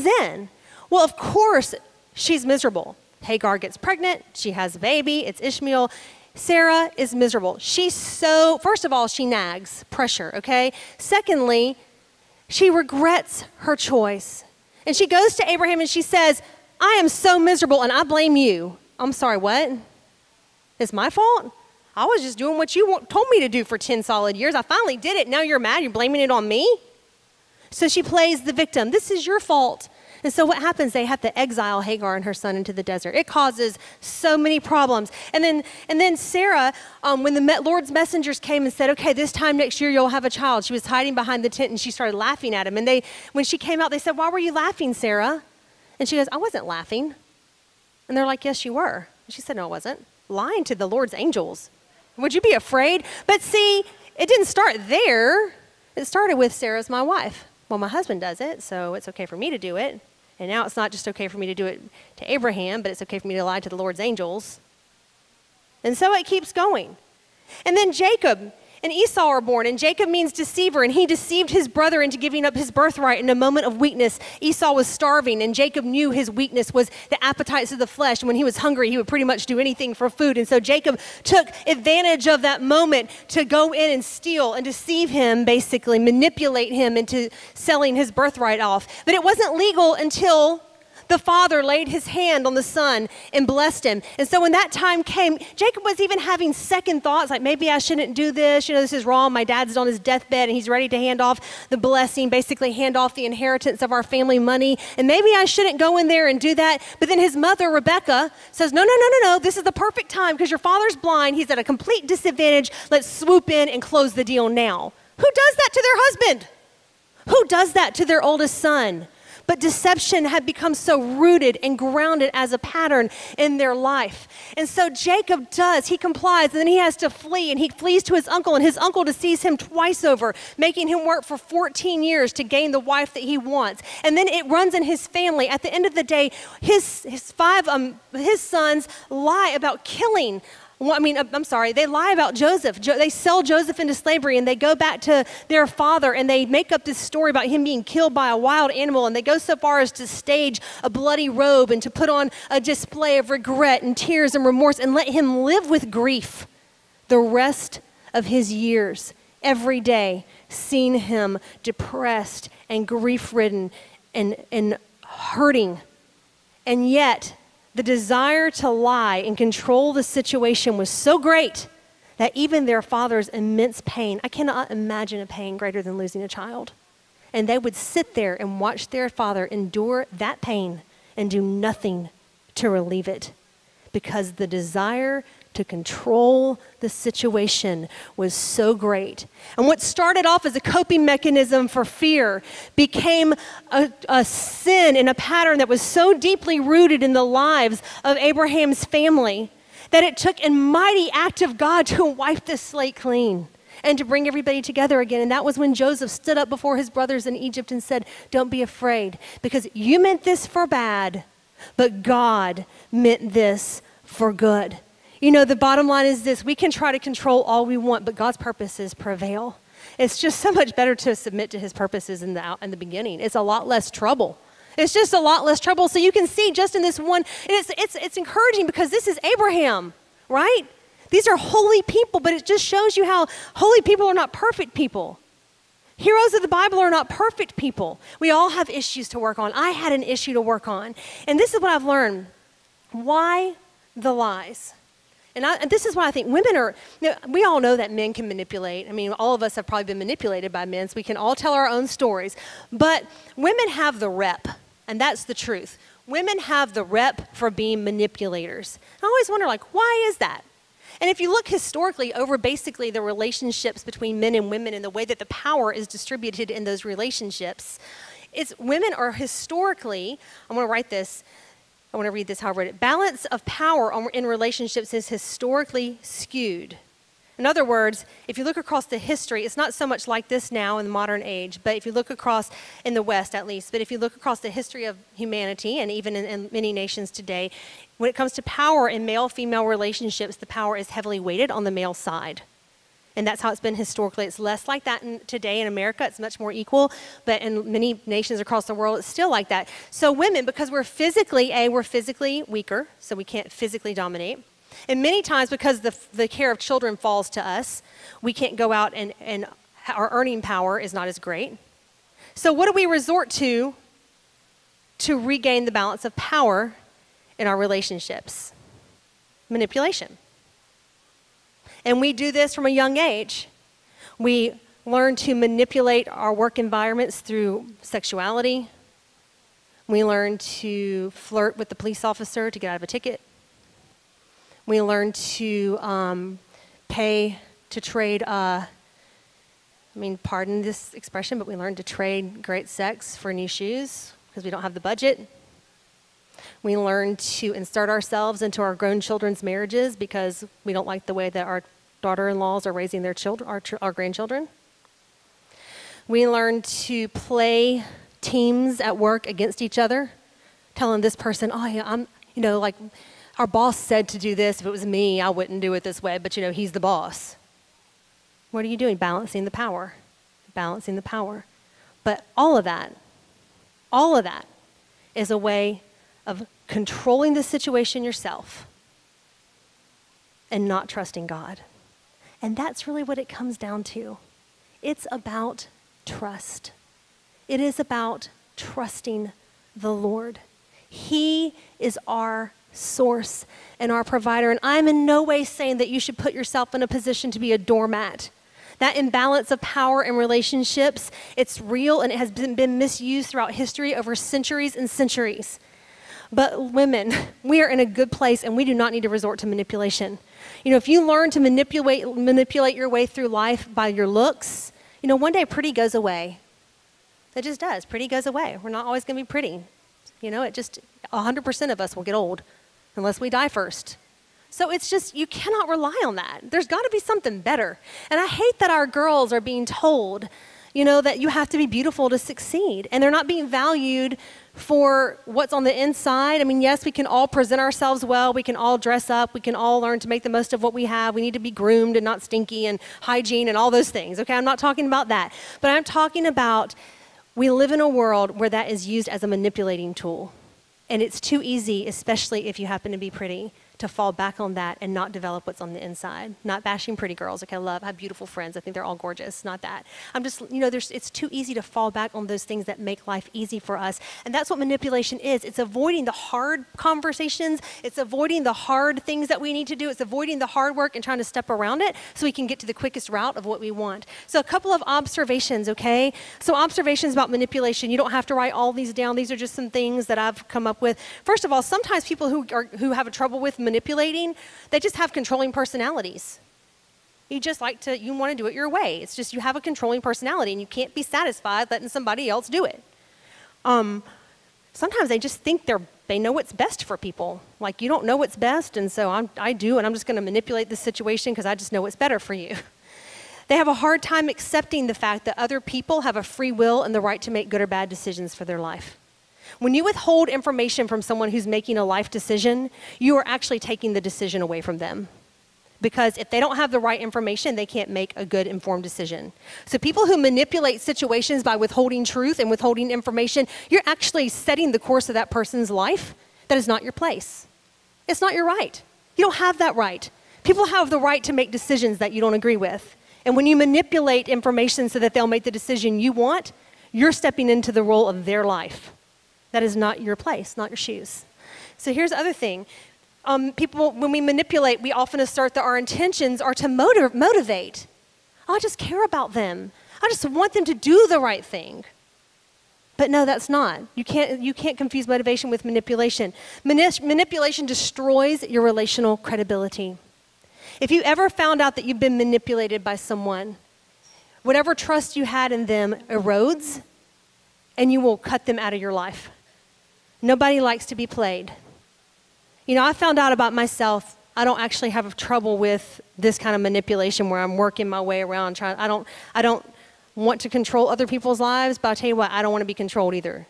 comes in. Well, of course, she's miserable. Hagar gets pregnant. She has a baby. It's Ishmael. Sarah is miserable. First of all, she nags, pressure, okay? Secondly, she regrets her choice. And she goes to Abraham and she says, I am so miserable and I blame you. I'm sorry, what? It's my fault? I was just doing what you told me to do for 10 solid years. I finally did it. Now you're mad. You're blaming it on me? So she plays the victim. This is your fault. And so what happens? They have to exile Hagar and her son into the desert. It causes so many problems. And then Sarah, when the Lord's messengers came and said, okay, this time next year you'll have a child. She was hiding behind the tent and she started laughing at him. And when she came out, they said, why were you laughing, Sarah? And she goes, I wasn't laughing. And they're like, yes, you were. And she said, no, I wasn't. Lying to the Lord's angels. Would you be afraid? But see, it didn't start there. It started with Sarah's my wife. Well, my husband does it, so it's okay for me to do it. And now it's not just okay for me to do it to Abraham, but it's okay for me to lie to the Lord's angels. And so it keeps going. And then Jacob and Esau are born, and Jacob means deceiver, and he deceived his brother into giving up his birthright in a moment of weakness. Esau was starving, and Jacob knew his weakness was the appetites of the flesh. And when he was hungry, he would pretty much do anything for food. And so Jacob took advantage of that moment to go in and steal and deceive him, basically manipulate him into selling his birthright off. But it wasn't legal until the father laid his hand on the son and blessed him. And so when that time came, Jacob was even having second thoughts, like maybe I shouldn't do this. This is wrong. My dad's on his deathbed and he's ready to hand off the blessing, basically hand off the inheritance of our family money. And maybe I shouldn't go in there and do that. But then his mother, Rebecca, says, no. This is the perfect time because your father's blind. He's at a complete disadvantage. Let's swoop in and close the deal now. Who does that to their husband? Who does that to their oldest son? But deception had become so rooted and grounded as a pattern in their life. And so Jacob he complies, and then he has to flee, and he flees to his uncle, and his uncle deceives him twice over, making him work for 14 years to gain the wife that he wants. And then it runs in his family. At the end of the day, his sons lie about killing. They lie about Joseph. They sell Joseph into slavery, and they go back to their father, and they make up this story about him being killed by a wild animal, and they go so far as to stage a bloody robe and to put on a display of regret and tears and remorse and let him live with grief the rest of his years, every day, seeing him depressed and grief-ridden and hurting. And yet, the desire to lie and control the situation was so great that even their father's immense pain, I cannot imagine a pain greater than losing a child. And they would sit there and watch their father endure that pain and do nothing to relieve it because the desire to control the situation was so great. And what started off as a coping mechanism for fear became a sin and a pattern that was so deeply rooted in the lives of Abraham's family that it took a mighty act of God to wipe the slate clean and to bring everybody together again. And that was when Joseph stood up before his brothers in Egypt and said, don't be afraid, because you meant this for bad, but God meant this for good. The bottom line is this: we can try to control all we want, but God's purposes prevail. It's just so much better to submit to his purposes in the beginning. It's a lot less trouble. It's just a lot less trouble. So you can see just in this one, and it's encouraging because this is Abraham, right? These are holy people, but it just shows you how holy people are not perfect people. Heroes of the Bible are not perfect people. We all have issues to work on. I had an issue to work on. And this is what I've learned. Why the lies? And this is why I think women are, we all know that men can manipulate. All of us have probably been manipulated by men, so we can all tell our own stories. But women have the rep, and that's the truth. Women have the rep for being manipulators. I always wonder, why is that? And if you look historically over basically the relationships between men and women and the way that the power is distributed in those relationships, women are historically, I'm going to write this, I want to read this how I read it. Balance of power in relationships is historically skewed. In other words, if you look across the history, it's not so much like this now in the modern age, but if you look across, in the West at least, but if you look across the history of humanity and even in many nations today, when it comes to power in male-female relationships, the power is heavily weighted on the male side. And that's how it's been historically. It's less like that today in America. It's much more equal. But in many nations across the world, it's still like that. So women, because we're physically weaker, so we can't physically dominate. And many times because the care of children falls to us, we can't go out and our earning power is not as great. So what do we resort to regain the balance of power in our relationships? Manipulation. And we do this from a young age. We learn to manipulate our work environments through sexuality. We learn to flirt with the police officer to get out of a ticket. We learn to pay to trade, pardon this expression, but we learn to trade great sex for new shoes because we don't have the budget. We learn to insert ourselves into our grown children's marriages because we don't like the way that our daughter-in-laws are raising their children, our grandchildren. We learn to play teams at work against each other, telling this person, oh yeah, like our boss said to do this. If it was me, I wouldn't do it this way, but he's the boss. What are you doing? Balancing the power. Balancing the power. But all of that is a way of controlling the situation yourself and not trusting God. And that's really what it comes down to. It's about trust. It is about trusting the Lord. He is our source and our provider. And I'm in no way saying that you should put yourself in a position to be a doormat. That imbalance of power in relationships, it's real and it has been misused throughout history over centuries and centuries. But women, we are in a good place and we do not need to resort to manipulation. If you learn to manipulate your way through life by your looks, one day pretty goes away. It just does. Pretty goes away. We're not always going to be pretty. It just, 100% of us will get old unless we die first. So it's just, you cannot rely on that. There's got to be something better. And I hate that our girls are being told, that you have to be beautiful to succeed. And they're not being valued for what's on the inside. Yes, we can all present ourselves well. We can all dress up. We can all learn to make the most of what we have. We need to be groomed and not stinky and hygiene and all those things. Okay, I'm not talking about that. But I'm talking about we live in a world where that is used as a manipulating tool. And it's too easy, especially if you happen to be pretty, to fall back on that and not develop what's on the inside. Not bashing pretty girls. Okay, I have beautiful friends. I think they're all gorgeous. Not that. I'm just, it's too easy to fall back on those things that make life easy for us. And that's what manipulation is. It's avoiding the hard conversations. It's avoiding the hard things that we need to do. It's avoiding the hard work and trying to step around it so we can get to the quickest route of what we want. So a couple of observations, okay? So observations about manipulation. You don't have to write all these down. These are just some things that I've come up with. First of all, sometimes people who have trouble with manipulating, they just have controlling personalities. You want to do it your way. It's just you have a controlling personality and you can't be satisfied letting somebody else do it. Sometimes they just think they know what's best for people. Like, you don't know what's best, and so I do, and I'm just going to manipulate the situation because I just know what's better for you. They have a hard time accepting the fact that other people have a free will and the right to make good or bad decisions for their life. When you withhold information from someone who's making a life decision, you are actually taking the decision away from them. Because if they don't have the right information, they can't make a good informed decision. So people who manipulate situations by withholding truth and withholding information, you're actually setting the course of that person's life. That is not your place. It's not your right. You don't have that right. People have the right to make decisions that you don't agree with. And when you manipulate information so that they'll make the decision you want, you're stepping into the role of their life. That is not your place, not your shoes. So here's the other thing. People, when we manipulate, we often assert that our intentions are to motivate. I just care about them. I just want them to do the right thing. But no, that's not. You can't confuse motivation with manipulation. Manipulation destroys your relational credibility. If you ever found out that you've been manipulated by someone, whatever trust you had in them erodes, and you will cut them out of your life. Nobody likes to be played. I found out about myself, I don't actually have trouble with this kind of manipulation where I'm working my way around I don't want to control other people's lives, but I'll tell you what, I don't want to be controlled either.